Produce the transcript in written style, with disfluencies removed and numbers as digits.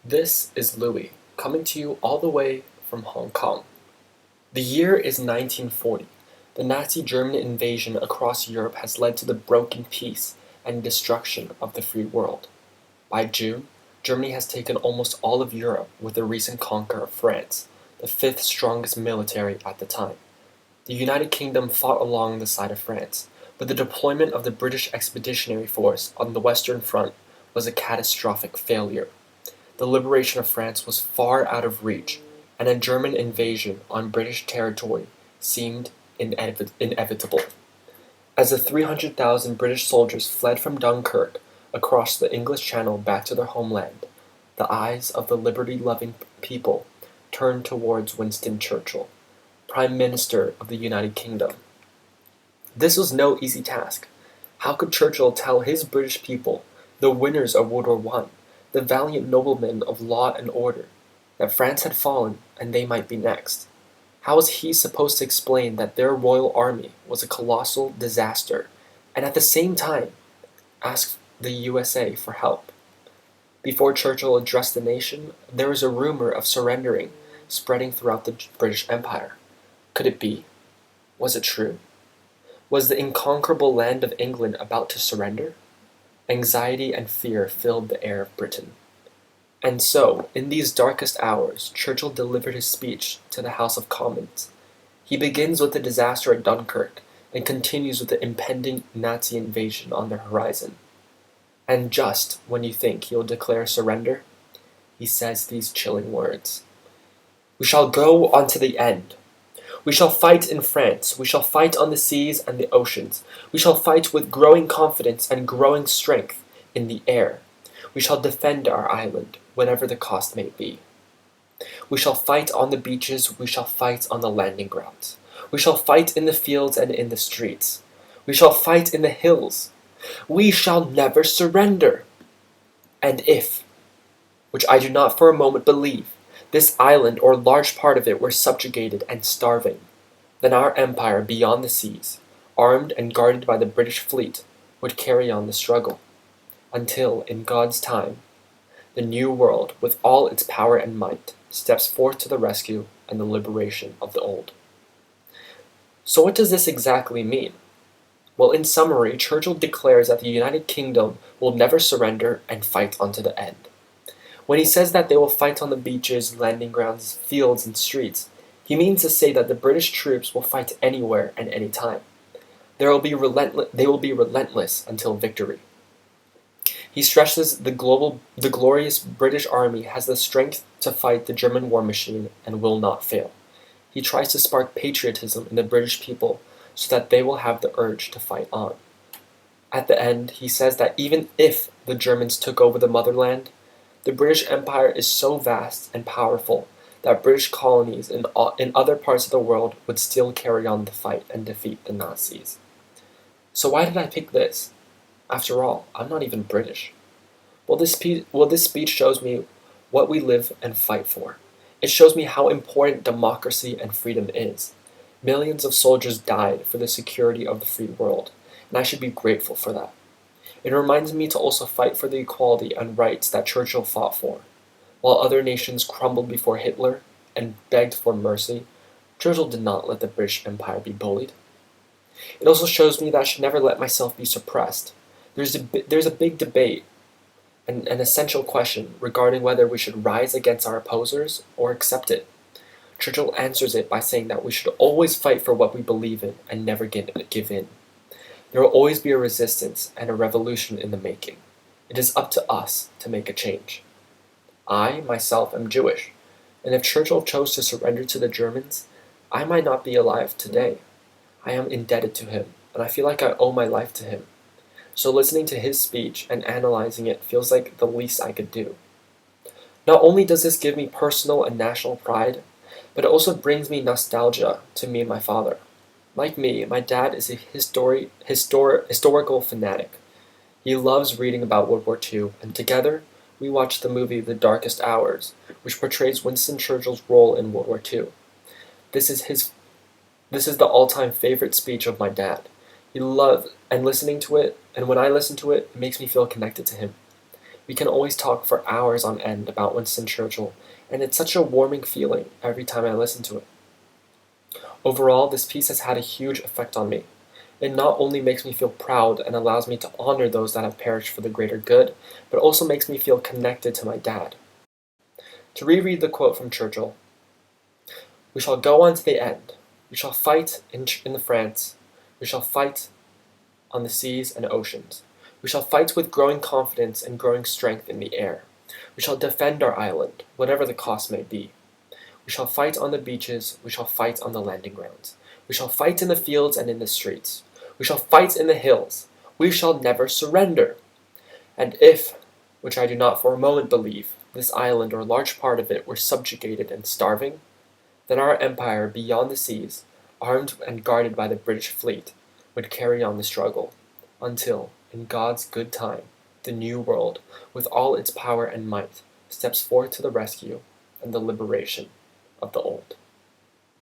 This is Louis, coming to you all the way from Hong Kong. The year is 1940. The Nazi German invasion across Europe has led to the broken peace and destruction of the free world. By June, Germany has taken almost all of Europe with the recent conquer of France, the fifth strongest military at the time. The United Kingdom fought along the side of France, but the deployment of the British Expeditionary Force on the Western Front was a catastrophic failure. The liberation of France was far out of reach, and a German invasion on British territory seemed inevitable. As the 300,000 British soldiers fled from Dunkirk across the English Channel back to their homeland, the eyes of the liberty-loving people turned towards Winston Churchill, Prime Minister of the United Kingdom. This was no easy task. How could Churchill tell his British people, the winners of World War I, the valiant noblemen of law and order, that France had fallen and they might be next? How was he supposed to explain that their royal army was a colossal disaster and at the same time ask the USA for help? Before Churchill addressed the nation, there was a rumor of surrendering spreading throughout the British Empire. Could it be? Was it true? Was the inconquerable land of England about to surrender? Anxiety and fear filled the air of Britain. And so, in these darkest hours, Churchill delivered his speech to the House of Commons. He begins with the disaster at Dunkirk and continues with the impending Nazi invasion on the horizon. And just when you think he'll declare surrender, he says these chilling words. "We shall go on to the end. We shall fight in France, we shall fight on the seas and the oceans, we shall fight with growing confidence and growing strength in the air. We shall defend our island, whatever the cost may be. We shall fight on the beaches, we shall fight on the landing grounds. We shall fight in the fields and in the streets. We shall fight in the hills. We shall never surrender. And if, which I do not for a moment believe, this island or large part of it were subjugated and starving, then our empire beyond the seas, armed and guarded by the British fleet, would carry on the struggle, until, in God's time, the new world, with all its power and might, steps forth to the rescue and the liberation of the old." So what does this exactly mean? Well, in summary, Churchill declares that the United Kingdom will never surrender and fight unto the end. When he says that they will fight on the beaches, landing grounds, fields, and streets, he means to say that the British troops will fight anywhere and any time. They will be relentless until victory. He stresses the glorious British army has the strength to fight the German war machine and will not fail. He tries to spark patriotism in the British people so that they will have the urge to fight on. At the end, he says that even if the Germans took over the motherland, the British Empire is so vast and powerful that British colonies in other parts of the world would still carry on the fight and defeat the Nazis. So why did I pick this? After all, I'm not even British. Well, this speech shows me what we live and fight for. It shows me how important democracy and freedom is. Millions of soldiers died for the security of the free world, and I should be grateful for that. It reminds me to also fight for the equality and rights that Churchill fought for. While other nations crumbled before Hitler and begged for mercy, Churchill did not let the British Empire be bullied. It also shows me that I should never let myself be suppressed. There's a big debate, an essential question regarding whether we should rise against our opposers or accept it. Churchill answers it by saying that we should always fight for what we believe in and never give in. There will always be a resistance and a revolution in the making. It is up to us to make a change. I, myself, am Jewish, and if Churchill chose to surrender to the Germans, I might not be alive today. I am indebted to him, and I feel like I owe my life to him. So listening to his speech and analyzing it feels like the least I could do. Not only does this give me personal and national pride, but it also brings me nostalgia to me and my father. Like me, my dad is a historical fanatic. He loves reading about World War II, and together, we watched the movie The Darkest Hours, which portrays Winston Churchill's role in World War II. This is the all-time favorite speech of my dad. He loves and listening to it, and when I listen to it, it makes me feel connected to him. We can always talk for hours on end about Winston Churchill, and it's such a warming feeling every time I listen to it. Overall, this piece has had a huge effect on me. It not only makes me feel proud and allows me to honor those that have perished for the greater good, but also makes me feel connected to my dad. To reread the quote from Churchill, "We shall go on to the end. We shall fight in the France. We shall fight on the seas and oceans. We shall fight with growing confidence and growing strength in the air. We shall defend our island, whatever the cost may be. We shall fight on the beaches. We shall fight on the landing grounds. We shall fight in the fields and in the streets. We shall fight in the hills. We shall never surrender. And if, which I do not for a moment believe, this island or a large part of it were subjugated and starving, then our empire beyond the seas, armed and guarded by the British fleet, would carry on the struggle, until, in God's good time, the New World, with all its power and might, steps forth to the rescue and the liberation of the Old."